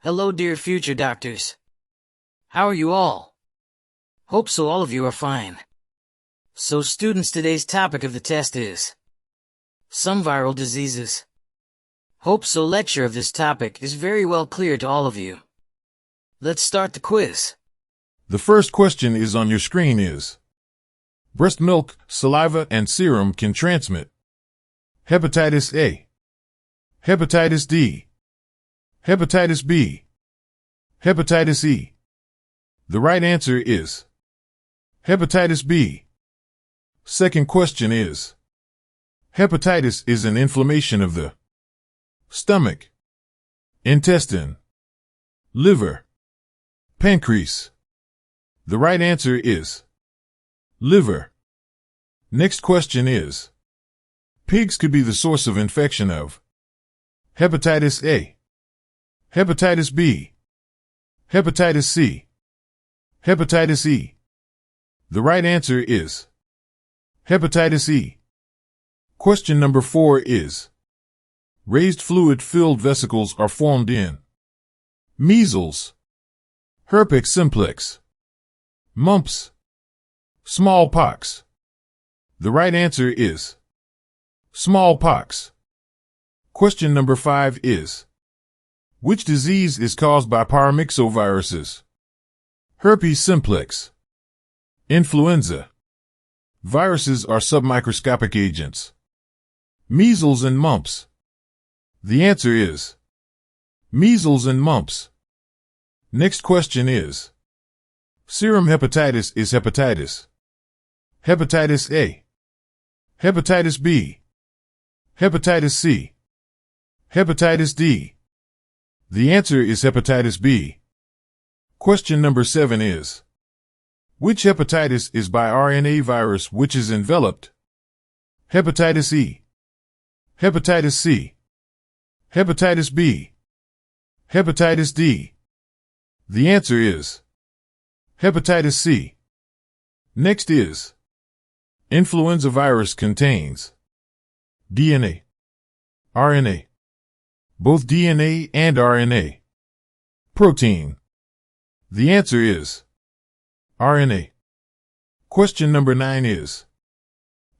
Hello dear future doctors. How are you all? Hope so all of you are fine. So students, today's topic of the test is some viral diseases. Hope so lecture of this topic is very well clear to all of you. Let's start the quiz. The first question is on your screen is: breast milk, saliva, and serum can transmit hepatitis A, hepatitis D, hepatitis B, hepatitis E. The right answer is hepatitis B. Second question is: hepatitis is an inflammation of the stomach, intestine, liver, pancreas. The right answer is liver. Next question is: pigs could be the source of infection of hepatitis A, hepatitis B, hepatitis C, hepatitis E. The right answer is hepatitis E. Question number 4 is: raised fluid-filled vesicles are formed in measles, herpes simplex, mumps, smallpox. The right answer is smallpox. Question number 5 is: which disease is caused by paramyxoviruses? Herpes simplex, influenza. Viruses are submicroscopic agents. Measles and mumps. The answer is measles and mumps. Next question is: serum hepatitis is hepatitis A, hepatitis B, hepatitis C, hepatitis D. The answer is hepatitis B. Question number 7 is: which hepatitis is by RNA virus which is enveloped? Hepatitis E, hepatitis C, hepatitis B, hepatitis D. The answer is hepatitis C. Next is: influenza virus contains DNA, RNA, both DNA and RNA, protein. The answer is RNA. Question number 9 is: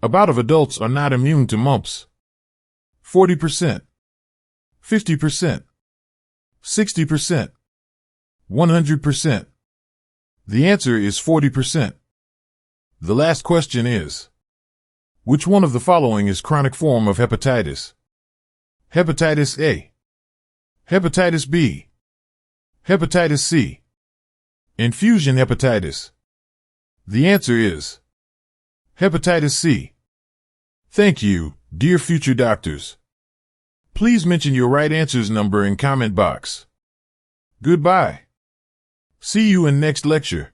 about of adults are not immune to mumps? 40%, 50%, 60%, 100%. The answer is 40%. The last question is: which one of the following is chronic form of hepatitis? Hepatitis A, hepatitis B, hepatitis C, infusion hepatitis. The answer is hepatitis C. Thank you, dear future doctors. Please mention your right answers number in comment box. Goodbye. See you in next lecture.